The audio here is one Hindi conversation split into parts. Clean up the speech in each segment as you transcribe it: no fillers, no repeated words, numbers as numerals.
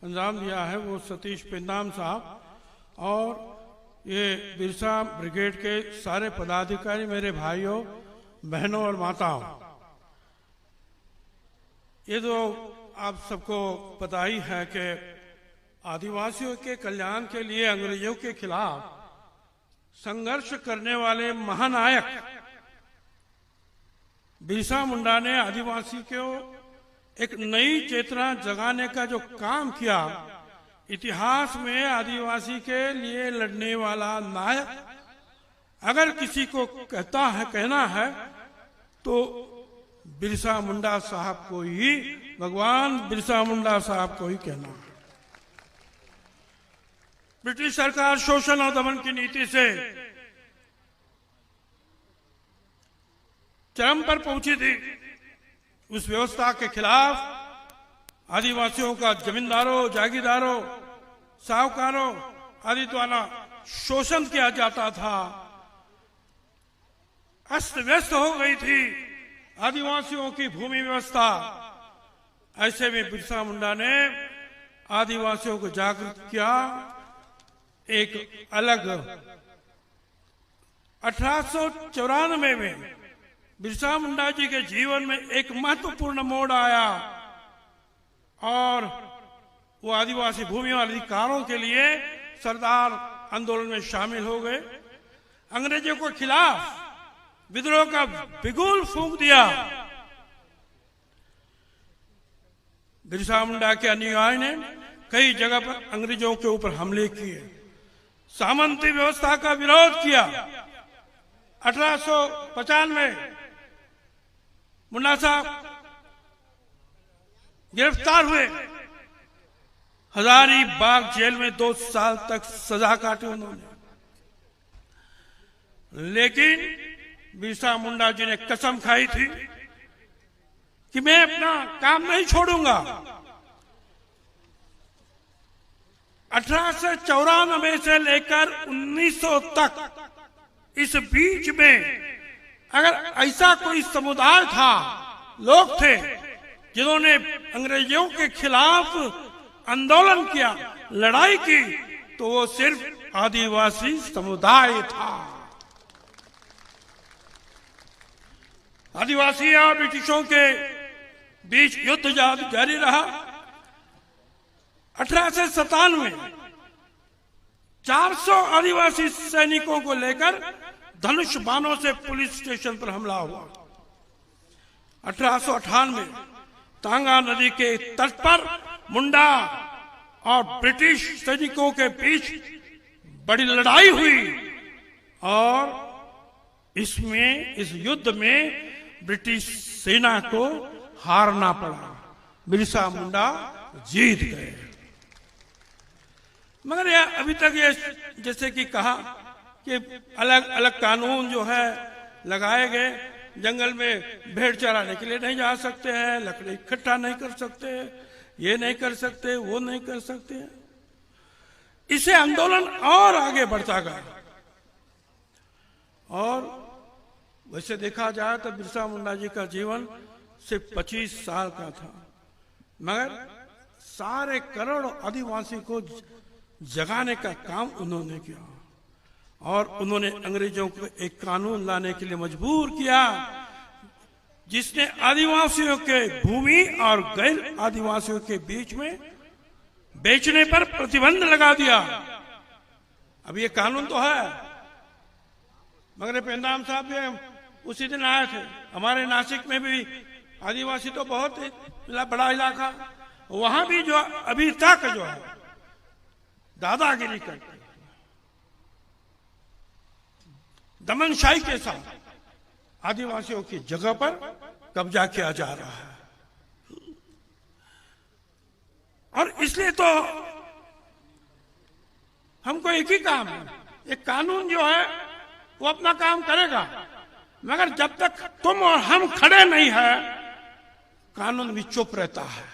अंजाम दिया है वो सतीश पेंदाम साहब और ये बिरसा ब्रिगेड के सारे पदाधिकारी, मेरे भाइयों बहनों और माताओं। ये तो आप सबको पता ही है कि आदिवासियों के कल्याण के लिए अंग्रेजों के खिलाफ संघर्ष करने वाले महानायक बिरसा मुंडा ने आदिवासी को एक नई चेतना जगाने का जो काम किया, इतिहास में आदिवासी के लिए लड़ने वाला नायक अगर किसी को कहना है तो बिरसा मुंडा साहब को ही, भगवान बिरसा मुंडा साहब को ही कहना है। ब्रिटिश सरकार शोषण और दमन की नीति से चरम पर पहुंची थी। उस व्यवस्था के खिलाफ आदिवासियों का जमींदारों, जागीरदारों, साहूकारों आदि द्वारा शोषण किया जाता था। अस्त व्यस्त हो गई थी आदिवासियों की भूमि व्यवस्था। ऐसे में बिरसा मुंडा ने आदिवासियों को जागृत किया। एक अलग 1894 में बिरसा मुंडा जी के जीवन में एक महत्वपूर्ण मोड़ आया और वो आदिवासी भूमि अधिकारों के लिए सरदार आंदोलन में शामिल हो गए। अंग्रेजों के खिलाफ विद्रोह का बिगुल फूंक दिया। बिरसा मुंडा के अनुयायी ने कई जगह पर अंग्रेजों के ऊपर हमले किए, सामंती व्यवस्था का विरोध किया। 1895 में मुन्ना साहब गिरफ्तार हुए, हजारीबाग जेल में 2 साल तक सजा काटी उन्होंने। लेकिन बिरसा मुंडा जी ने कसम खाई थी कि मैं अपना काम नहीं छोड़ूंगा। 1894 से लेकर 1900 तक इस बीच में अगर ऐसा कोई समुदाय था, लोग थे जिन्होंने अंग्रेजों के खिलाफ आंदोलन किया, लड़ाई की, तो वो सिर्फ आदिवासी समुदाय था। आदिवासी और ब्रिटिशों के बीच युद्ध जारी रहा। 1897 में 400 आदिवासी सैनिकों को लेकर धनुष बाणों से पुलिस स्टेशन पर हमला हुआ। 1898 में तांगा नदी के तट पर मुंडा और ब्रिटिश सैनिकों के बीच बड़ी लड़ाई हुई और इस युद्ध में ब्रिटिश सेना को हारना पड़ा। बिरसा मुंडा जीत गए। मगर यह अभी तक ये जैसे कि कहा कि अलग अलग कानून जो है लगाए गए, जंगल में भेड़ चराने के लिए नहीं जा सकते हैं, लकड़ी इकट्ठा नहीं कर सकते, ये नहीं कर सकते, वो नहीं कर सकते। इसे आंदोलन और आगे बढ़ता गया और वैसे देखा जाए तो बिरसा मुंडा जी का जीवन सिर्फ 25 साल का था, मगर सारे करोड़ों आदिवासी को जगाने का काम उन्होंने किया और उन्होंने अंग्रेजों को एक कानून लाने के लिए मजबूर किया जिसने आदिवासियों के भूमि और गैर आदिवासियों के बीच में बेचने पर प्रतिबंध लगा दिया। अब ये कानून तो है, मगर पेंदाम साहब भी उसी दिन आए थे। हमारे नासिक में भी आदिवासी तो बहुत बड़ा इलाका, वहां भी जो अभी तक जो है दादागिरी करते, दमनशाही के साथ आदिवासियों की जगह पर कब्जा किया जा रहा है। और इसलिए तो हमको एक ही काम है, एक कानून जो है वो अपना काम करेगा, मगर जब तक तुम और हम खड़े नहीं है कानून भी चुप रहता है।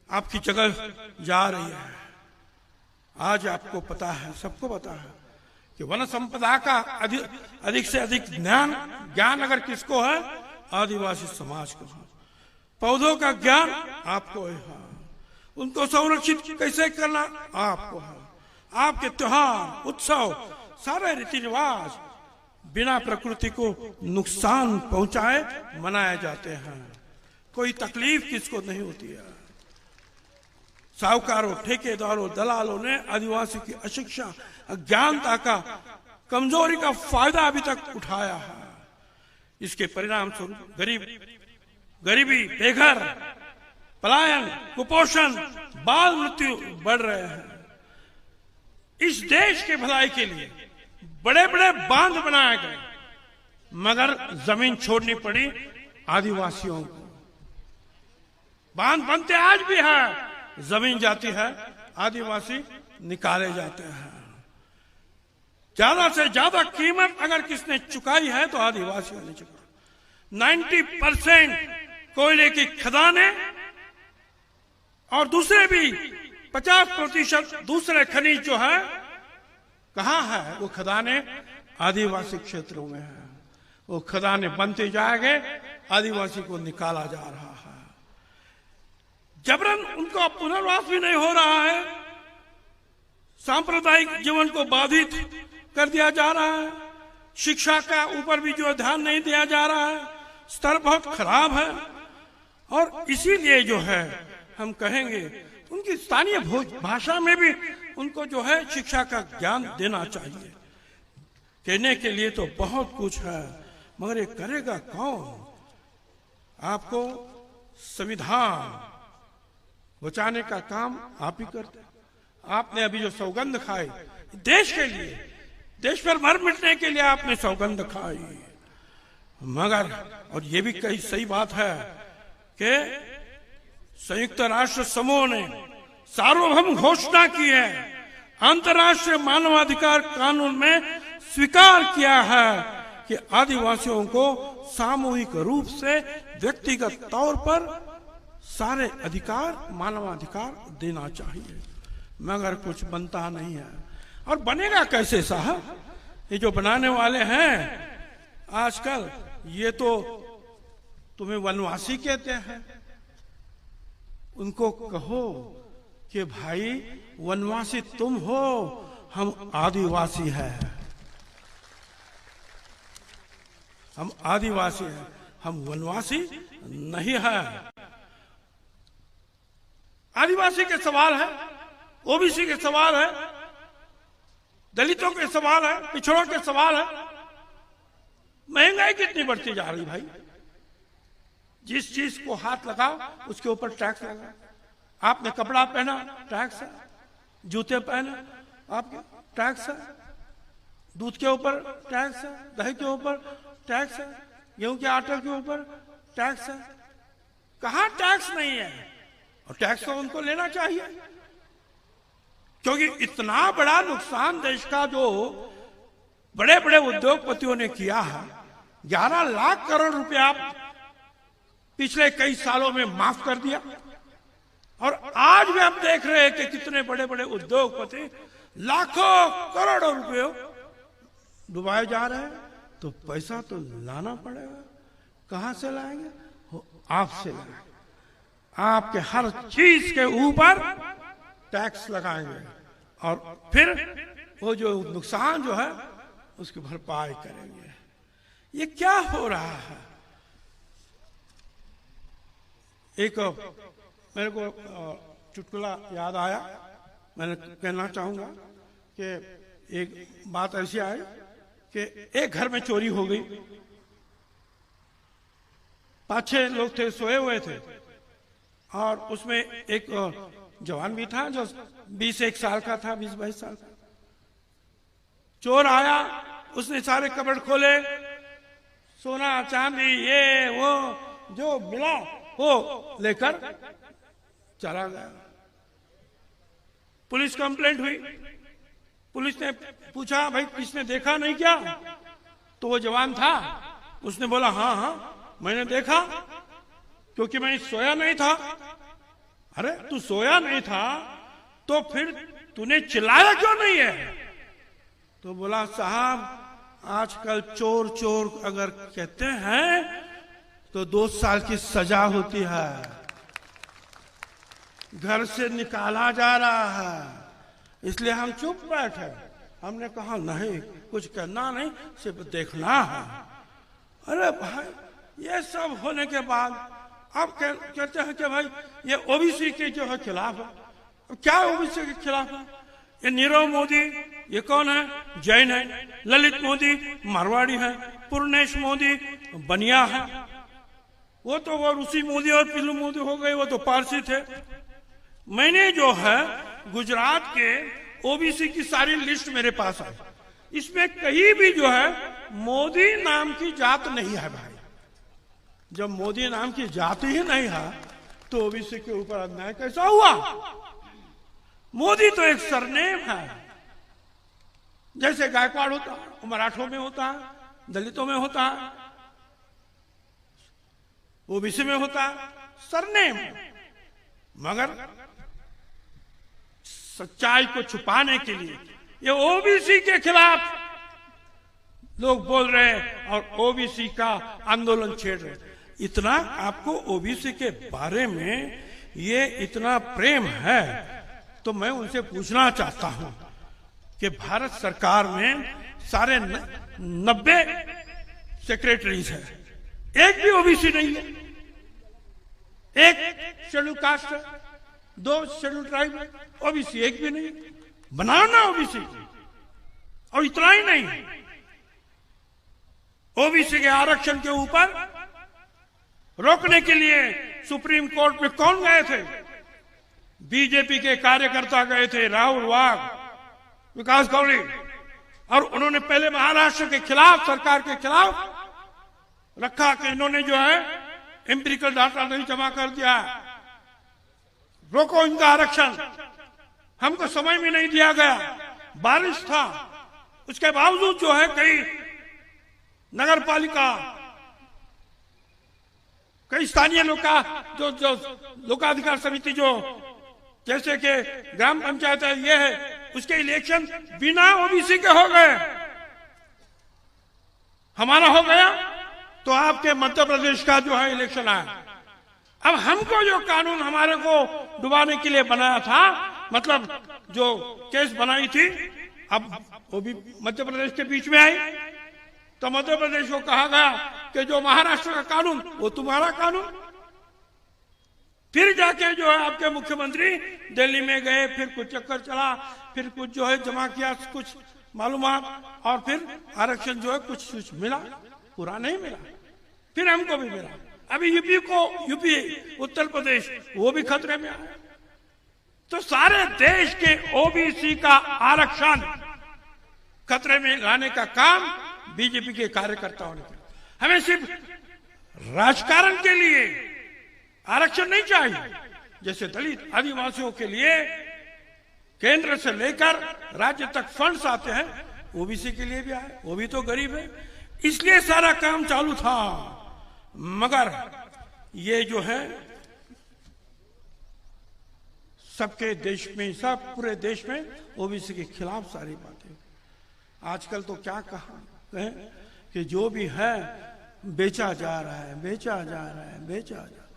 आपकी जगह जा रही है। आज आपको पता है, सबको पता है कि वन संपदा का अधिक से अधिक ज्ञान अगर किसको है, आदिवासी समाज को है। पौधों का ज्ञान आपको है, उनको संरक्षित कैसे करना आपको है। आपके त्योहार, उत्सव, सारे रीति रिवाज बिना प्रकृति को नुकसान पहुंचाए मनाए जाते हैं। कोई तकलीफ किसको नहीं होती है। साहूकारों, ठेकेदारों, दलालों ने आदिवासी की अशिक्षा, अज्ञानता का, कमजोरी का फायदा अभी तक उठाया है। इसके परिणाम स्वरूप गरीबी, बेघर, पलायन, कुपोषण, बाल मृत्यु बढ़ रहे हैं। इस देश के भलाई के लिए बड़े बड़े बांध बनाए गए, मगर जमीन छोड़नी पड़ी आदिवासियों को। बांध बनते आज भी है, जमीन जाती है, आदिवासी निकाले जाते हैं। ज्यादा से ज्यादा कीमत अगर किसने चुकाई है तो आदिवासियों ने चुकाई। 90% कोयले की खदानें और दूसरे भी 50% दूसरे खनिज जो है, कहां है वो खदानें? आदिवासी क्षेत्रों में है। वो खदानें बनते जाएंगे, आदिवासी को निकाला जा रहा है। जबरन उनको पुनर्वास भी नहीं हो रहा है। सांप्रदायिक जीवन को बाधित कर दिया जा रहा है। शिक्षा का ऊपर भी जो ध्यान नहीं दिया जा रहा है, स्तर बहुत खराब है। और इसीलिए जो है हम कहेंगे उनकी स्थानीय भाषा में भी उनको जो है शिक्षा का ज्ञान देना चाहिए। कहने के लिए तो बहुत कुछ है, मगर ये करेगा कौन? आपको संविधान बचाने का काम आप ही करते। आपने अभी जो सौगंध खाई देश के लिए, देश पर मर मिटने के लिए आपने सौगंध खाई, मगर और ये भी कई सही बात है कि संयुक्त राष्ट्र समूह ने सार्वभौम घोषणा की है, अंतर्राष्ट्रीय मानवाधिकार कानून में स्वीकार किया है कि आदिवासियों को सामूहिक रूप से व्यक्तिगत तौर पर सारे अधिकार, मानवाधिकार देना चाहिए, मगर कुछ बनता नहीं है। और बनेगा कैसे साहब? ये जो बनाने वाले हैं आजकल, ये तो तुम्हें वनवासी कहते हैं। उनको कहो कि भाई वनवासी तुम हो, हम आदिवासी हैं। हम आदिवासी हैं, हम वनवासी नहीं है। आदिवासी के सवाल है, ओबीसी के सवाल है, दलितों के सवाल है, पिछड़ों के सवाल है। महंगाई कितनी बढ़ती जा रही भाई। जिस चीज को हाथ लगाओ उसके ऊपर टैक्स लगा। आपने कपड़ा पहना, टैक्स है। जूते पहने, आपके टैक्स है। दूध के ऊपर टैक्स है, दही के ऊपर टैक्स है, गेहूं के आटे के ऊपर टैक्स है। कहां टैक्स नहीं है? और टैक्स तो उनको लेना चाहिए, क्योंकि इतना बड़ा नुकसान देश का जो बड़े बड़े उद्योगपतियों ने किया है। 11 लाख करोड़ रुपया पिछले कई सालों में माफ कर दिया, और आज भी हम देख रहे हैं कि कितने बड़े बड़े उद्योगपति लाखों करोड़ों रुपये डुबाए जा रहे हैं। तो पैसा तो लाना पड़ेगा। कहां से लाएंगे? आपसे लाएंगे। आपके हर चीज के ऊपर टैक्स लगाएंगे, और फिर वो जो नुकसान जो है उसकी भरपाई करेंगे। ये क्या हो रहा है? एक मेरे को चुटकुला याद आया, मैंने कहना चाहूंगा कि एक बात ऐसी आई कि एक घर में चोरी हो गई। 5-6 लोग थे, सोए हुए थे, और उसमें एक जवान भी था जो 20-21 साल का था, 20-22 साल का। चोर आया, उसने सारे कपड़ खोले, सोना चांदी ये वो जो मिला वो लेकर चला गया। पुलिस कंप्लेंट हुई। पुलिस ने पूछा, भाई किसने देखा नहीं क्या? तो वो जवान था, उसने बोला हाँ हाँ मैंने देखा, क्योंकि मैं सोया नहीं था। अरे तू सोया नहीं था तो फिर तूने चिल्लाया क्यों नहीं है? तो बोला साहब आजकल चोर चोर अगर कहते हैं तो 2 साल की सजा होती है। घर से निकाला जा रहा है, इसलिए हम चुप बैठे। हमने कहा नहीं, कुछ करना नहीं, सिर्फ देखना है। अरे भाई, ये सब होने के बाद अब कहते हैं कि भाई ये ओबीसी के जो है खिलाफ है। अब क्या ओबीसी के खिलाफ है? ये नीरव मोदी, ये कौन है? जैन है। ललित मोदी मारवाड़ी है। पूर्णेश मोदी बनिया है। वो तो वो रूसी मोदी और पिल्लू मोदी हो गए, वो तो पारसी थे। मैंने जो है गुजरात के ओबीसी की सारी लिस्ट मेरे पास है। इसमें कहीं भी जो है मोदी नाम की जात नहीं है भाई। जब मोदी नाम की जात ही नहीं है तो ओबीसी के ऊपर अन्याय कैसा हुआ? मोदी तो एक सरनेम है। जैसे गायकवाड़ होता है, मराठों में होता है, दलितों में होता है, ओबीसी में होता है, सरनेम। मगर सच्चाई को छुपाने के लिए ये ओबीसी के खिलाफ लोग बोल रहे हैं और ओबीसी का आंदोलन छेड़ रहे हैं। इतना आपको ओबीसी के बारे में ये इतना प्रेम है तो मैं उनसे पूछना चाहता हूं कि भारत सरकार में सारे 90 सेक्रेटरीज है, एक भी ओबीसी नहीं है। एक शेड्यूल कास्ट है, 2 शेड्यूल ट्राइब है, ओबीसी एक भी नहीं। बनाओ ना ओबीसी। और इतना ही नहीं, ओबीसी के आरक्षण के ऊपर रोकने के लिए सुप्रीम कोर्ट में कौन गए थे? बीजेपी के कार्यकर्ता गए थे, राहुल वाघ, विकास गौरी। और उन्होंने पहले महाराष्ट्र के खिलाफ, सरकार के खिलाफ रखा कि इन्होंने जो है एम्पिरिकल डाटा नहीं जमा कर दिया, रोको इनका आरक्षण। हमको समय भी नहीं दिया गया, बारिश था। उसके बावजूद जो है कई नगर पालिका, कई स्थानीय जो लोकाधिकार समिति, जो जैसे कि ग्राम पंचायत है, ये है, उसके इलेक्शन बिना ओबीसी के हो गए। हमारा हो गया तो आपके मध्य प्रदेश का जो है इलेक्शन आया। अब हमको जो कानून हमारे को डुबाने के लिए बनाया था, मतलब जो केस बनाई थी, अब वो भी मध्य प्रदेश के बीच में आई, तो मध्य प्रदेश को कहा गया कि जो महाराष्ट्र का कानून वो तुम्हारा कानून। फिर जाके जो है आपके मुख्यमंत्री दिल्ली में गए, फिर कुछ चक्कर चला, फिर कुछ जो है जमा किया कुछ मालूमात, और फिर आरक्षण जो है कुछ मिला, पूरा नहीं मिला। फिर हमको भी मिला। अभी यूपी उत्तर प्रदेश वो भी खतरे में आया। तो सारे देश के ओबीसी का आरक्षण खतरे में लाने का काम बीजेपी के कार्यकर्ताओं ने किया। हमें सिर्फ राजकारण के लिए आरक्षण नहीं चाहिए। जैसे दलित आदिवासियों के लिए केंद्र से लेकर राज्य तक फंड्स आते हैं, ओबीसी के लिए भी आए। वो भी तो गरीब है, इसलिए सारा काम चालू था। मगर ये जो है सबके देश में, सब पूरे देश में ओबीसी के खिलाफ सारी बातें। आजकल तो क्या कहा है कि जो भी है बेचा जा रहा है, बेचा जा रहा है, बेचा जा रहा है।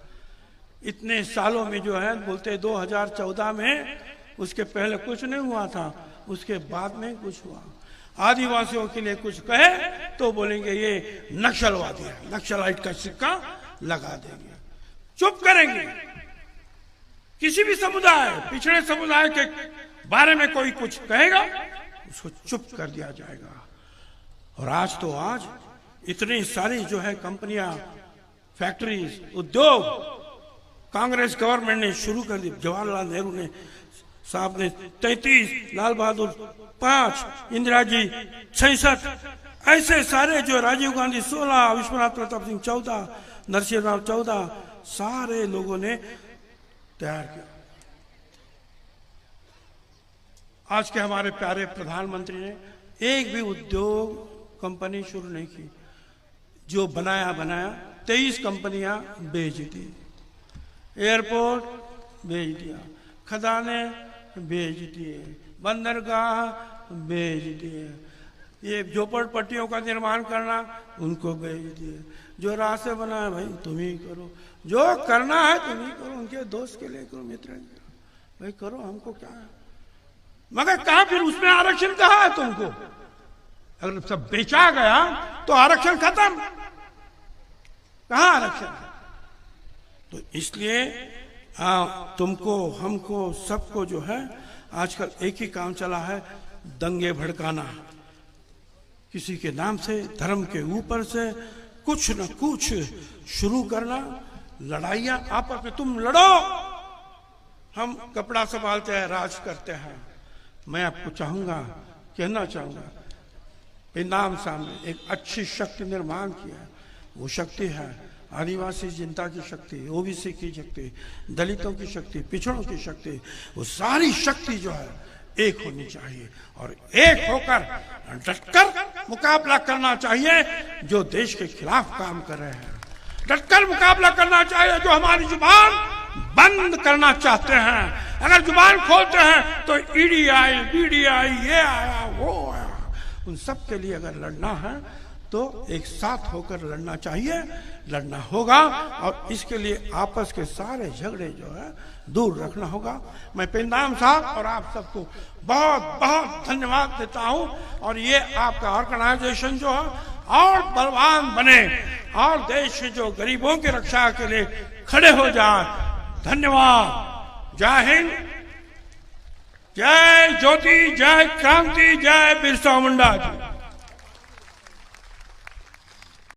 इतने सालों में जो है बोलते 2014 में, उसके पहले कुछ नहीं हुआ था, उसके बाद में कुछ हुआ। आदिवासियों के लिए कुछ कहे तो बोलेंगे ये नक्सलवादी है, नक्सलाइट का सिक्का लगा देंगे, चुप करेंगे। किसी भी समुदाय, पिछड़े समुदाय के बारे में कोई कुछ कहेगा उसको चुप कर दिया जाएगा। और आज तो आज इतनी सारी जो है कंपनियां, फैक्ट्रीज, उद्योग कांग्रेस गवर्नमेंट ने शुरू कर दी। जवाहरलाल नेहरू ने साहब ने 33, लाल बहादुर 5, इंदिरा जी 66, ऐसे सारे जो राजीव गांधी 16, विश्वनाथ प्रताप सिंह 14, नरसिंह राव 14, सारे लोगों ने तैयार किया। आज के हमारे प्यारे प्रधानमंत्री ने एक भी उद्योग कंपनी शुरू नहीं की। जो बनाया 23 कंपनियां बेच दी, एयरपोर्ट बेच दिया, खदाने बेच दिए, बंदरगाह बेच दिए, ये झोपड़पट्टियों का निर्माण करना उनको बेच दिए। जो रास्ते बनाए भाई तुम ही करो, जो करना है तुम ही करो, उनके दोस्त के लिए करो, मित्र के लिए। भाई करो, हमको क्या है। मगर कहा फिर उसमें आरक्षण कहा है तुमको? अगर सब बेचा गया तो आरक्षण खत्म, कहां आरक्षण? तो इसलिए तुमको, हमको, सबको जो है आजकल एक ही काम चला है, दंगे भड़काना, किसी के नाम से, धर्म के ऊपर से कुछ न कुछ शुरू करना, लड़ाइयां आपस में। तुम लड़ो, हम कपड़ा संभालते हैं, राज करते हैं। मैं आपको चाहूंगा, कहना चाहूंगा, इनाम सामने एक अच्छी शक्ति निर्माण किया है। वो शक्ति है आदिवासी जनता की शक्ति, ओबीसी की शक्ति, दलितों की शक्ति, पिछड़ों की शक्ति। वो सारी शक्ति जो है एक होनी चाहिए और एक होकर डटकर मुकाबला करना चाहिए जो देश के खिलाफ काम कर रहे हैं। डटकर मुकाबला करना चाहिए जो हमारी जुबान बंद करना चाहते हैं। अगर जुबान खोलते हैं तो ईडी आई, बीडी आई, ये आया, वो आया। उन सब के लिए अगर लड़ना है तो एक साथ होकर लड़ना चाहिए, लड़ना होगा। और इसके लिए आपस के सारे झगड़े जो है दूर रखना होगा। मैं पेंदाम साहब और आप सबको बहुत बहुत धन्यवाद देता हूं। और ये आपका ऑर्गेनाइजेशन जो है और बलवान बने और देश के जो गरीबों की रक्षा के लिए खड़े हो जाए। धन्यवाद। जय हिंद, जय ज्योति, जय क्रांति, जय बिरसा मुंडा जी।